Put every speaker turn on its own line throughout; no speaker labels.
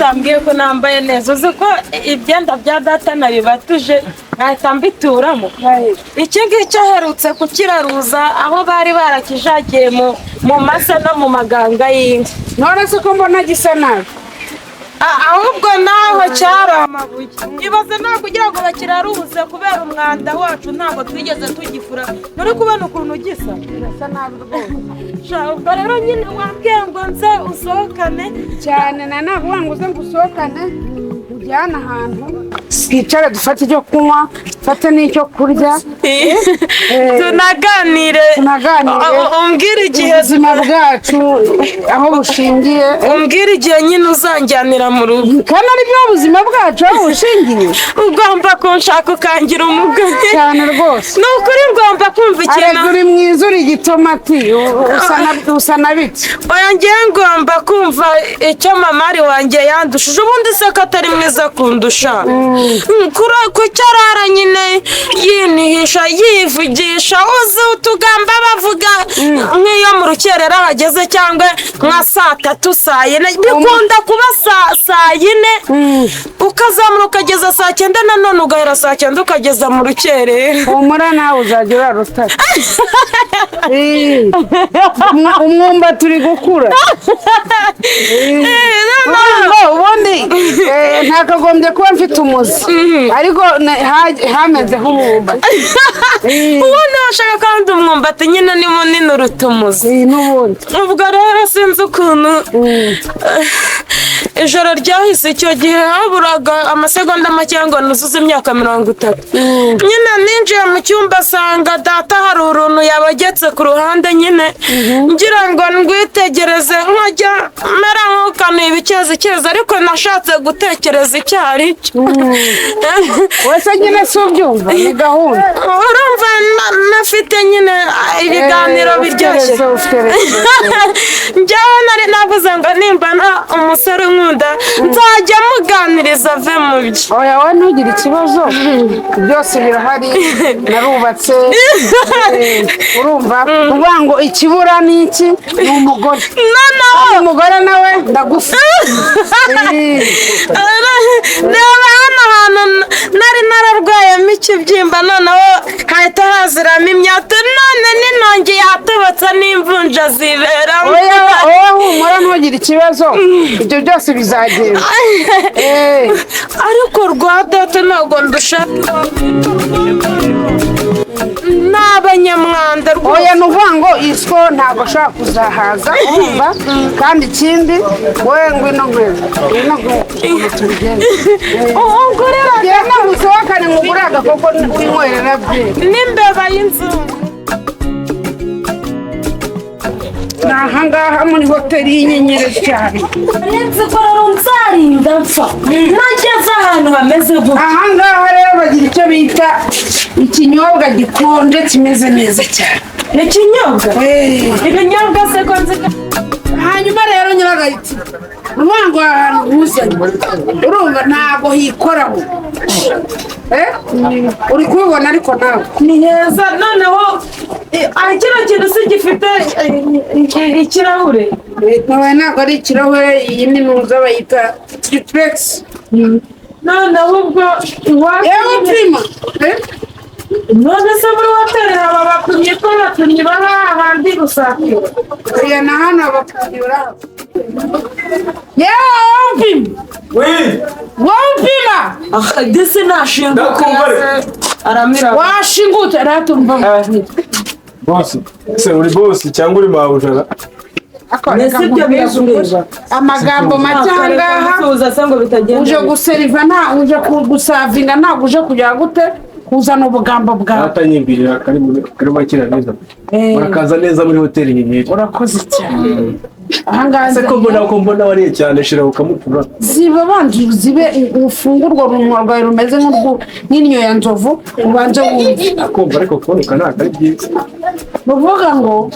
utambwiye ko nambaye neza uzi ko ibyenda bya data nabibatuje nkahita mbituramo iki ngiki aherutse kukiraruza aho bari barakijagiye mu masa no mu maganga y'inka
none se ko mbona gisa nabi
ahubwo naho cyari amabuye ibaze ntabwo kugira ngo bakiraruze kubera umwanda wacu ntabwo twigeze tugifura nuri kubona ukuntu gisa
birasa nabi rwose
ubwo rero nyine wambwiye ngo nze usohokane
cyane na navuga ngo uze ngusohokane ujyana ahantu twicare dufate icyo kunywa dufate n'icyo kurya
tunaganire umbwire igihe
ubuzima bwacu aho bushingiye
umbwire igihe nyine uzanjyanira mu rugo
kandi ari byo ubuzima bwacu aho bushingiye
ugomba kunshaka ukangira umugore
cyane rwose
ni ukuri ngomba kumva ikintu
arega uri mwiza uri igitomati usa na bike
oya ngewe ngomba kumva icyo mamari wanjye yandushije ubundi se ko atari mwiza kundusha kuki arara nyine yinihisha yivugisha uzi utugamba bavuga nk'iyo mu rukerera hageze cyangwa nka saa tatu saa yine bikunda kuba saa yine ukazamura ukageza saa cyenda nanone ugahera saa cyenda ukageza mu rukerera
humura nawe uzajya urara utari umwumba turi gukura ubundi ntakagombye kuba mfite umuzi ariko hamezeho umwumbati
ubundi washaka kandi umwumbati nyine ni munini uruta umuzi
n'ubundi
ubwo rero sinzi ukuntu ijoro ryahise icyo gihe haburaga amasegonda make ngo nuzuze imyaka 30 nyine ninjiye mu cyumba asanga data hari uruntu yabagetse ku ruhande nyine ngira ngo ndwitegereze nkajya mera nk'ukanuye ibikezi ariko nashatse gutekereza icyo ari cyo
wese nyine si ubyumva ni gahunda
urumva nafite nyine ibiganiro biryoshye njyewe nari navuze ngo nimbana umusore nkunda nzajya muganiriza ave mu byo
oya wowe ntugire ikibazo byose birahari narubatse urumva uvuga ngo ikibura ni iki ni umugore umugore nawe ndagufa
reba hano hantu nari nararwayemo ikibyimba noneho hahita haziramo imyatu none n'intongi yatobotse n'imvunja ziberamo
oya humura ntugire ikibazo ibyo byose bizagenda
ariko rwa data ntabwo ndushaka n'abanyamwanda rwose
oya ni ukuvuga ngo isiko ntabwo ashobora kuzahaza urumva kandi ikindi wowe ngwino tugende genda musohokane mugure agakoko winywerera byeri
n'imbeba y'inzungu
ni ahangaha muri hoteli y'inyenyeri cyane
nzi ko rero nzarinda mpfa nageze ahantu hameze gutya
ahangaha rero bagira icyo bita ikinyobwa gikonje kimeze neza cyane
ikinyobwa ibinyobwa se ko nzi
hanyuma rero nyiragahita urwango ahantu huzanye urumva ntabwo hikoraho uri kubibona ariko nawe
ni heza noneho kino kintu si gifite ikirahure
ntabwo ari ikirahure iyi ni nuza bayita tiripuregisi
noneho ubwo
yewe upima
none se muri hoteli haba abapimyi ko abapimyi baba ahandi gusatira
oya na hano abapimyi baraha yewe upima wowe upima
disi nashinguka aramira
washingutse aratumva
bosi se uri bosi cyangwa uri mabujara
amagambo make ahangaha uje guseriva uje gusavinga ntabwo uje kugira gute kuzana ubugambo bwawe
atanyibwirira kari makira neza murakaza neza muri hoteli nyenyeri
urakoze cyane ahangaha
se ko mbona wariye cyane shira ukamutura
ziba bandi zibe ufungurwa runwa rwawe rumeze nk'inyo ya nzovu ubanje wumva
akumva ariko kuboneka ntabwo ari byiza
bavuga ngo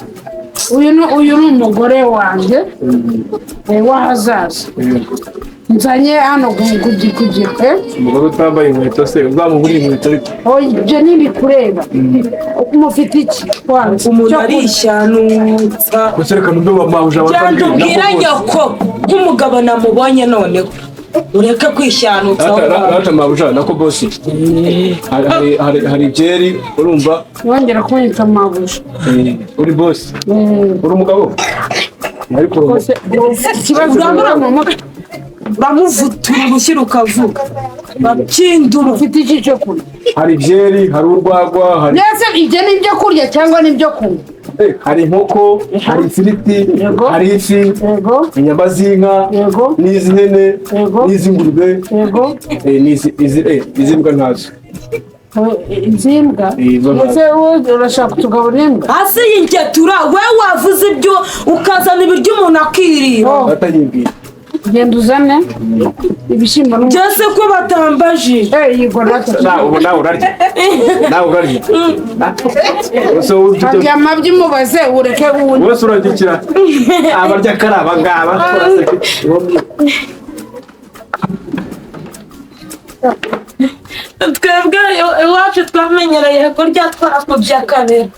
uyu ni umugore wanjye w'ahazaza nzanye hano kugira
umugore utambaye inkweto se uzamubura inkweto ariko
ibyo ntibikureba mufite iki
umuntu arishanutsa
guserekana undi wamahuje
cyane ubwira nyoko nk'umugabo namubonye noneho ureke kwishanutsa
Rata mabuja nako boss. Hari byeri urumva
wongera kunyita mabuja.
Uri boss. Uri umugabo. Ariko
Ikibazo
bamuvutura gushyira ukavuga bakindura
ufite iki cyo kurya.
hari byeri, hari urwagwa, hari
Mbese ibyo ni ibyo kurya cyangwa ni ibyo kunywa?
hari inkoko, hari ifiriti, hari ifi, inyama z'inka, n'iz'ihene, n'iz'ingurube, iz'imbwa ntazo.
Izimbwa? Mbese wowe urashaka kutugaburira imbwa?
hasi y'ingetura we wavuze ibyo ukazana ibiryo umuntu akirira
Atayibwira.
Genda uzane ibishyimbo
byose ko batambaje
yego
nawe urarya. Nawe urarya.
harya amabyi mubaze ureke wundi.
Wese uragikira. Abarya karaba ngaba.
twebwe iwacu twamenyereye kurya twarakubye kabiri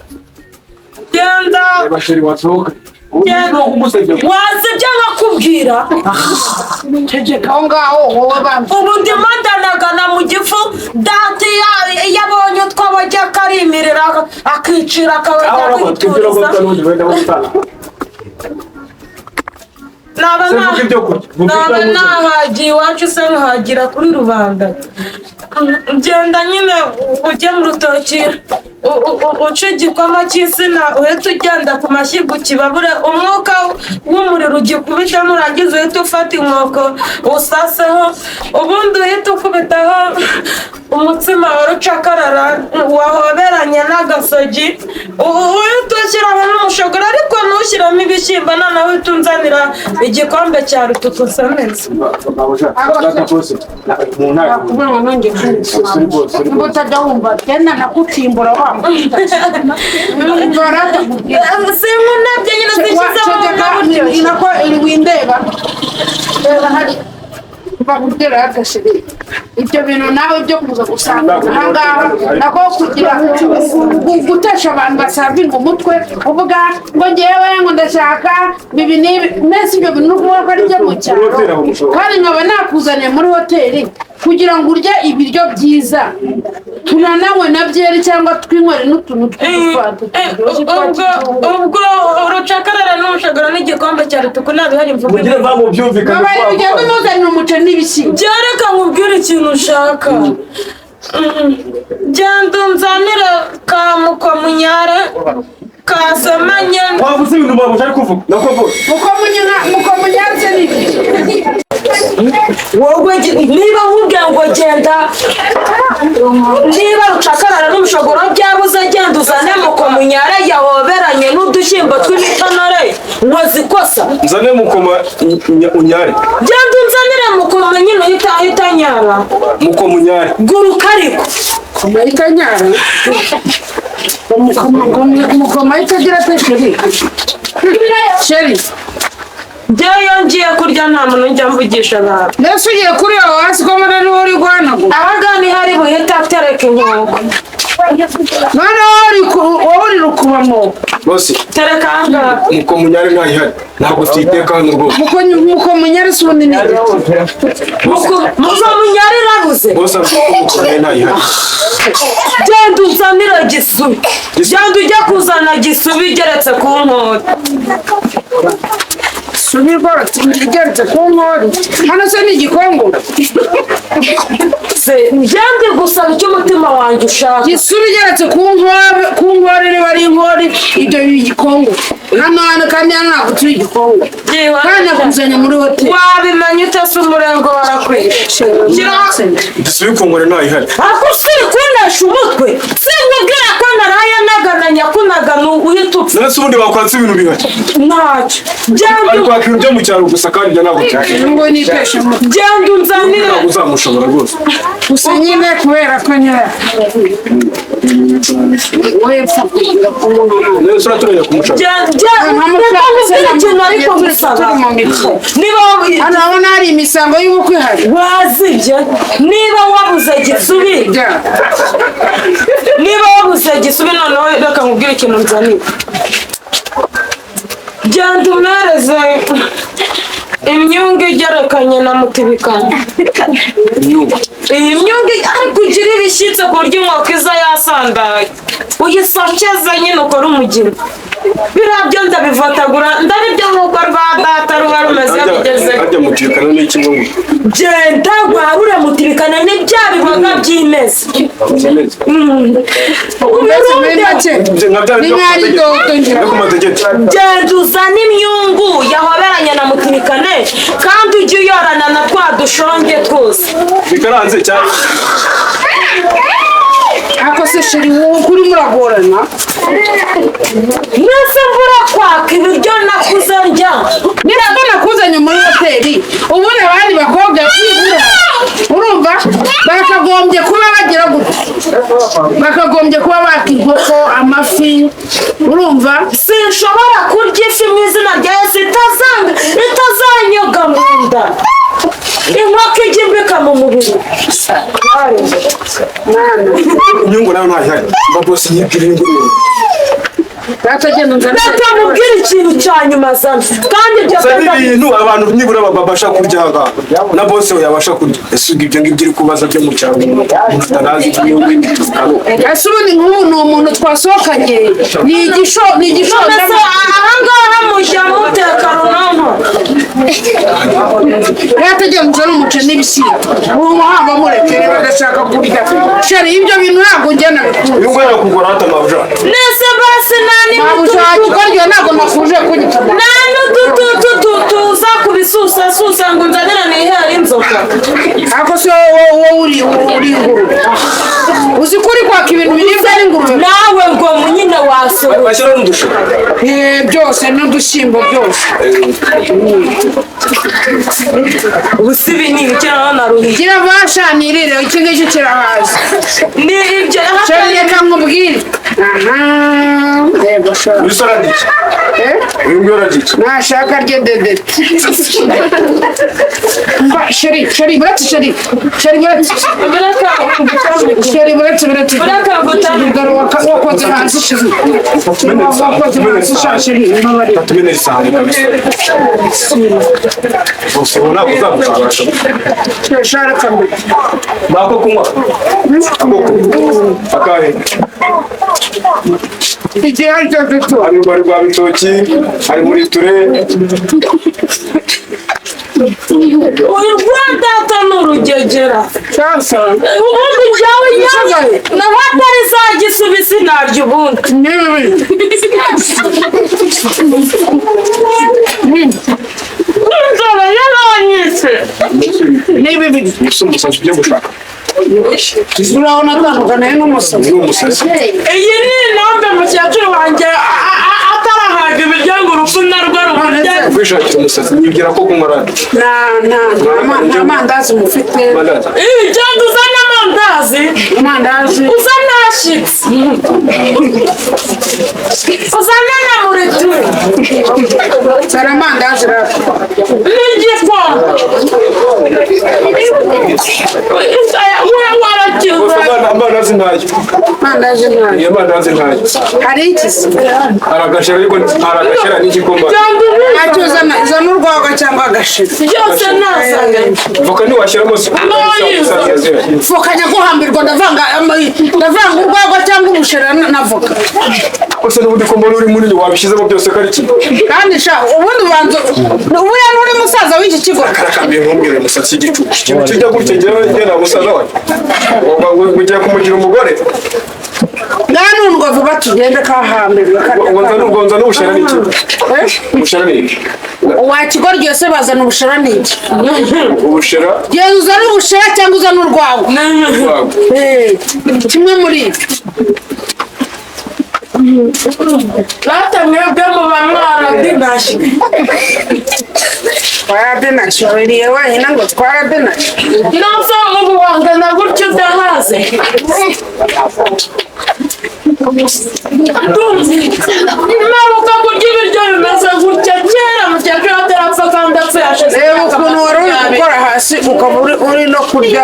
genda
Bashiri wasohoka.
wazibye nkakubwira
Ceceka aho ngaho wowe bambi.
ubu ndimo ndanagana mu gifu dati yabonye utwabajya akarimirira akicira akabajya kwituriza naba nahagiye iwacu se nkahagira kuri rubanda genda nyine ujye mu rutoki uca igikoma cy'isina uhita ugenda ku mashyiga ukibabure umwuka w'umuriro ugikubita nurangiza uhita ufata inkoko usaseho ubundi uhita ukubitaho umutsima wa rucakarara wahoberanye n'agasogi uhita ushyiraho n'umushogoro ariko ntushyiramo ibishyimbo noneho uhita unzanira igikombe cya rutuku sameza
Ngo utajya wumva genda nakucimbura wa
sinkunabye nyine zishyizeho
inako iri windeba reba hari bakugera agashiri ibyo bintu nawe byo kuza gusanga ahangaha nako kugira gutesha abantu basavinga umutwe uvuga ngo ngewe ngo ndashaka bibi nibi mbese ibyo bintu nukuvuga ko ari byo mu cyaro kandi nkaba nakuzaniye muri hoteli kugira ngo urye ibiryo byiza tunananywe na byeri cyangwa twinywere n'utuntu tw'udufanta
ubwo urucakarara n'umushogoro n'igikombe cya rutuku ntabihari mvuga
kabari ugenda umuzanira umuceri n'ibishyimbo
byareka nkubwire ikintu ushaka genda unzanire ka mukomunyare kasomanye
wavuze ibintu babuja ari kuvuga nako boss.
mukomunyare se n'ibyo
wowe niba nkubwira ngo genda niba rucakarara n'umushogoro byabuze genda uzane mukomunyare yahoberanye n'udushyimbo tw'imitonore nkoze ikosa
Nzane mukoma unyare.
genda unzanire mukoma nyine uhita nyara
Mukomunyare.
guruka ariko
Amerika nyara mukoma itagira ate sheri
njyewe ngiye kurya nta muntu njya mvugisha abantu
mbese ugiye kuri aho hasi ko mbona niho uri guhanagura
ahangaha ni hari buhita atereka inkoko
noneho wowe uri rukubamo
Boss.
tereka ahangaha
Mukomunyare ntayihari. Ntabwo tuyiteka hano rwose.
mukomunyare si ubundi nibyo
mukomunyare irabuze
Boss mukomunyare ntayihari.
genda unzanire gisubi genda ujya kuzana gisubi igeretse ku nkota
subi rwose igeretse ku nkori hano se ni igikongoro
genda gusaba icyo umutima wanjye ushaka
gisubi igeretse ku nkori niba ari inkori ibyo biba igikongoro hano kandi hano ntabwo turi igikongoro kandi nakuzanye muri hoteli
wabimenya utase umurengo warakwishe
Dusubi kongore ntayihari.
ako siri kunesha umutwe sinkubwira ko naraye nagana nyakunagana uhita upfa
Nase ubundi bakwatse ibintu bihari.
ntacyo
Ari kwaka ibintu byo mu cyaro gusa kandi ibyo ntabwo cyane.
ngo nipeshe umutwe
genda unzanire
Ntabwo uzamushobora rwose.
gusa nyine kubera ko nyine wepfa kugira ku nkori
Nese uraturanye kumushaka.
ikintu ariko gusaba niba
hano urabona hari imisango y'ubukwe hari
wazibye niba wabuze gisubi niba wabuze gisubi noneho reka nkubwire ikintu nzanira genda umwereze imyungu igerekanye na mutibikanye. Iyi myungu ariko ugira ibishyitse ku buryo inkoko iza yasandaye uyisokeza nyine ukora umugina. Biriya byo ndabivatagura ndabibyo nk'uko rwa data ruba rumeze bigeze.
Ajya mutibikana n'iki ngo
genda rwarura mutibikana n'ibya bibaga by'imeza. Genda uzane imyungu yahoberanye na mutibikane kandi ujye uyorana na twa dushonge twose.
bikaranze cyane.
ako se sheri wowe kuri muragorana
mwese mbura kwaka ibiryo nakuze ndya.
nirago nakuzanye muri hoteli ubundi abandi bakobwa byibura urumva bakagombye kuba bagira gute bakagombye kuba baka inkoko amafi urumva
Sinshobora kurya ifi mu izina rya Yesu itazanyoga mu nda. Inkoko ijya imbika mu mubiri.
Inyungu nayo ntahari. Babosi yibwira ingurube.
Reka mubwire ikintu cya nyuma zana kandi ibyo
ibintu abantu nibura babasha kurya ngaha na bose yabasha kurya. Ese ibyo ngibyo iri kubaza byo mu cyaro utanazi inyungu
ese ubundi nk'ubu ni umuntu twasohokanye ni igisho
ahangaha mujya muteka runonko.
yategeye muzana umuceri n'ibishyimbo ubu muhamba murekere badashaka kurya sheri ibyo bintu ntabwo njyana bikunda
inyungu yakugora hata mabuja
nese basi nani
ukarya ntabwo nakuje kunyita
nani tuza kubisusa ngo nzanira nihere inzoka.
ako se wowe uri ingurube uzi ko uri kwaka ibintu biribwa n'ingurube
nawe ngo nyine wasohoye
bashyira n'udusho
byose n'udushyimbo byose
ubusibi ni ibyo na ruhiye
gira bashanirire iki ngiki kirahaza
ni ibyo
sheri reka nkubwire yego shora
bisora diki uyu ngora diki
nashaka rye dedete sheri buretse wakoze hasi sheri
tumene isahani kabisa ubona kuzamushaka
shara kambe
bako kunywa akahe
igihe aricyo duto
hari rwari rwa bitoki hari muri ture
uyu rwandata ni urugegera
sasa
ubundi jyawe nyawe naho atari za gisubisi naryo ubundi inzara yaranyitse
nibi biri
gusa umusazi ujya gushaka
urabona atandukaniye n'umusazi
ni umusazi
iyi ni intambe mukecuru wanjye atarahaga ibiryo ngo urupfu narwo rumurya.
kwishakira umusazi nibwira ko kumara
nta mandazi mufite
genda uzane amandazi uzane ashitsi uzane na murituri
zana amandazi rero
n'igikombe warakiza
amandazi ntayo
amandazi ntayo
iyo mandazi ntayo
hari ikisi
hari agashera ariko hari agashera n'igikoma
ntacyo zana urwagwa cyangwa agashira
byose nazanye
voka ntiwashyiramo
voka nyaguhambirwa ndavanga urwagwa cyangwa umushera na voka
gusa n'ubundi ko mbona uri munini wabishyizemo byose ko ari kimwe
kandi sha ubundi ubanza ubuya n'uri musaza w'iki kigo
karakambiye nkumbwire umusatsi y'igicucu ikintu kijya gutya njyewe na musaza wawe ugiye kumugira umugore
nganundwa vuba tugende kahambirwa
ngonza n'ubushera n'iki ubushera n'iki
wakigwa ryose bazana ubushera n'iki
ubushera
genda uzane ubushera cyangwa uzane urwawe kimwe muri ibyo
data mwebwe muba mwaradinashe
twaradinashe wabiriye wenyine ngo twaradinashe
nasa ubu wangana gutyo udahaze naruka kurya ibiryo bimeze gutya kera mukecuru atarapfa kandi apfa yashize
reba ukuntu wari uri gukora hasi ukaba uri no kurya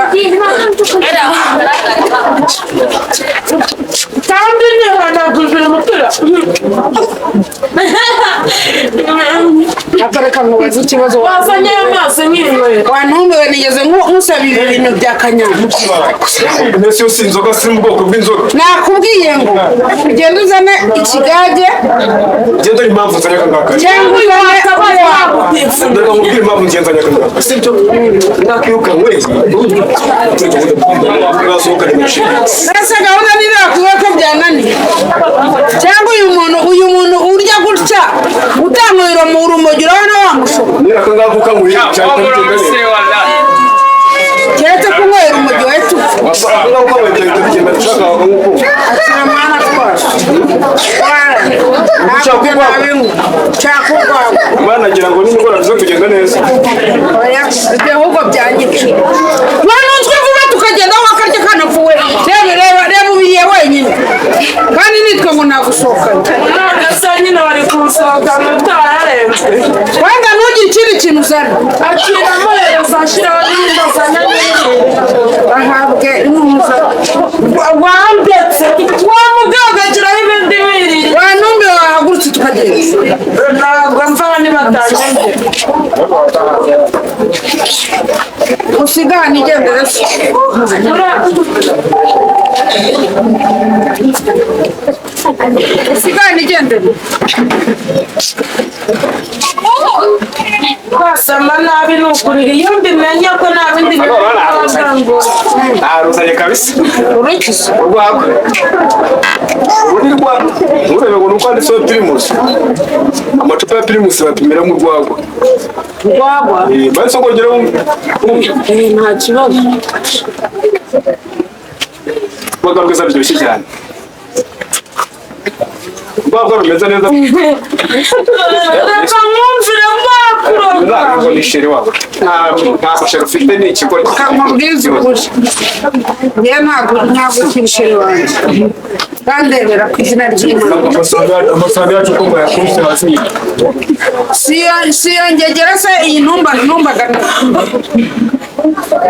kandi nihanaguze umupira
Akareka mubaze ikibazo
wazanye amaso nk'inywera
wantumbiwe nigeze nkusaba ibintu bya kanyanga
mbese yo si inzoga si mu bwoko bw'inzoga
nakubwiye ngo ugenda uzane ikigage
genda impamvu nzanye akangaka
cyangwa uzane
ndaga mubwira impamvu ngenzanye akangaka sibyo nakwiruka mwezi urasohokana imishinga
nasa gahunda nirakuwe ko byananiye cyangwa uyu muntu urya gutya utanywera mu rumogi urabona wamushobora
nira akangaka ukanywera cyane
keretse kunywera umugi wetu
akangaka ukanywera cyane bigenda bishaka nk'uko
akira mwana twashe ntabwo nabinywa nshaka urwagwa
banagira ngo n'ingorane zo kugenda neza
ibyo ahubwo byanyica wanuzwe vuba tukagenda wakarya kanapfuwe reba ubiriye wenyine kandi nitwe ngo nagusohokanye
asa nyine bari kumusohokana utararenze
wenda ntugire ikindi kintu uzana
akira amuhereza ashyiraho n'imbuga zanya
ahabwe intuza
wambetse wamugagagiraho ibindi biriri
wantumbiwe wahagurutse tukagenda
ntabwo mvaho nibatanyumve
usigane igendere se usigane igendere
kwasama nabi ni ukurira iyo mbimenya ko nta bindi ngo
aruzanye kabisa
urukiza
urwagwa uri rwagwa nturebe ngo nuko handitseho pirimusi amacupa ya pirimusi bapimiramo urwagwa
rwagwa
bahise kongeraho
nta kibazo
urwagwa rwiza ruryoshye cyane urwagwa rumeze neza
reka mwumvire mwakuroga
ntabwo ni sheri wabo nta sheri ufite ni ikigo
kamubwiza ukuri njyewe ntabwo ukiri wanjye bandebera ku izina ry'Imana
amafaranga yacu ko mwayakubise hasi
siyo ngegera se iyi ntumbaga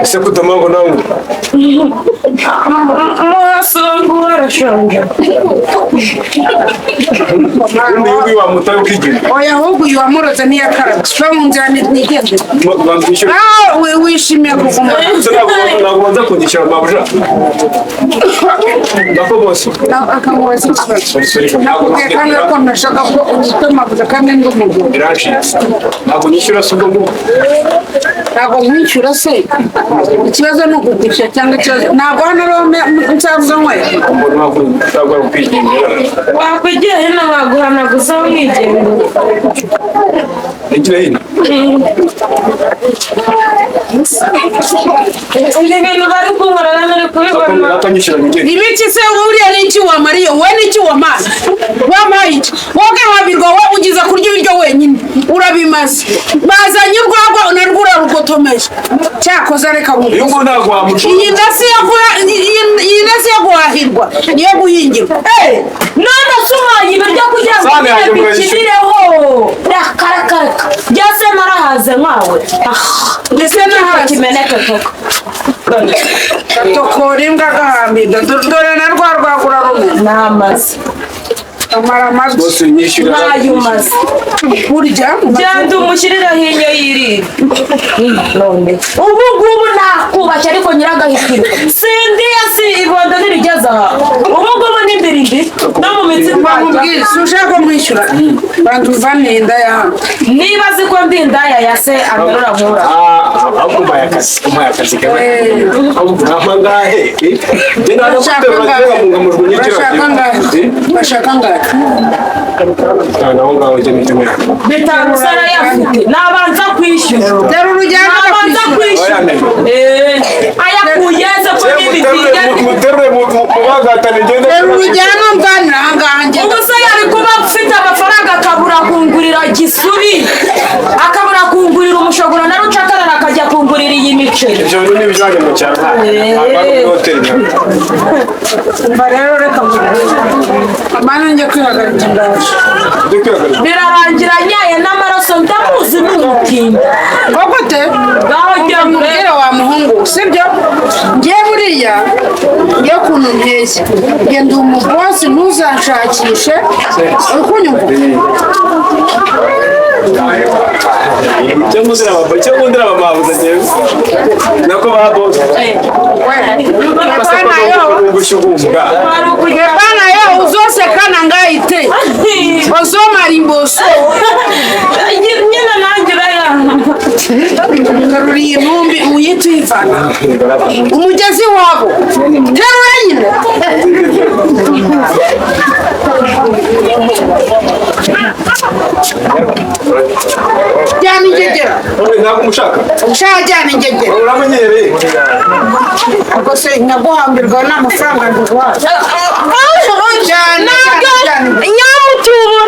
ese kutamanga nawe
mwasonga warashonje
undi yugi wamutaye ukigenda
oya ahubwo uyu wamuroze ntiyakaraba va mu nzira nigendere
bamwishyura
wishimiye kuguma
ntabwo banza kugishyura mabuja nako bose
akamubaza ikibazo nakubwiye kandi ko ntashaka ko unyitemaguza kandi ndi umugabo
birashitse ntabwo nishyura se ubwo ngubwo
ntabwo nkwishyura se ikibazo ni ukugurisha cyangwa ikibazo ntabwo hano rero nsanzwe nywera
umuntu ntabwo ari ukwigendera
wakwigira hino baguhanaguza wigendera
igira hino
ibi bintu bari kunkorera muri kubibona
atanyishyura nigende
ibiki se uriya ni iki wamariye wowe ni iki wamaye wamaye iki wowe habirwa wowe ugize kurya ibiryo wenyine urabimaze bazanye urwagwa narwo urarugotomeye cyakoze reka
uyu nguyu ntabwo wamuca
iyi ndasi yo guhahirwa niyo guhingirwa
none sumaye ibiryo kugira ngo
Sane yanjye
bikirireho rakarakara byose narahaze nkawe
mbese nahaze
kimeneke koko
gatokora imbwa gahambirwa dore na rwa rwagura rumwe
namaze
amara amajwi
bose nyishyura
ntayo umaze
burya
genda umushyiriraho inyo yirira none ubu ngubu nakubashye ariko nyiragahitiro sindiya si ibondo ntirigeze aha ubu ngubu ni mbirindi no mu mitsi
bamubwira si ushaka kumwishyura bantu uvaniye inda yawe
niba azi ko ndi indaya ya se agarura nkura
ahubwo umpaye akazi kawe amangahe
bashaka ngahe
naho ngaho ujya mitemera
bitanu sara yafite nabanza kwishyura
dore urujyana
nabanza kwishyura ayakuye ze ko n'ibitiga
muterure mubagatane ngende
dore urujyana mvanira ahangaha njye
ubu se yari kuba ufite amafaranga akabura kungurira gisuri akabura kungurira umushogoro na rucakarara akajya kungurira iyi miceri
ibyo bintu n'ibijyanye mu cyaro ntabwo ari muri hoteli
mba rero reka amana njye kwihagarika ndaje
birarangira nyaye n'amaraso ndamuzi n'umutinda
gute
ngaho jya
mubwire wa muhungu sibyo ngiye buriya yo kuntu nteze genda umubosi ntuzanshakishe uri kunyumva
cyo nkundira abamabuza njyewe nako baboze
bana yo uzosekana ngayite ozomara imboso
nyine nanjye uraya
garura iyi ntumbi uyite uyivana umugezi wabo terura nyine jyana ingegera
ntabwo umushaka
ushaka jyana ingegera
uramenyereye
ubwo se nyaguhambirwa n'amafaranga nduwaje jyana
nyamutura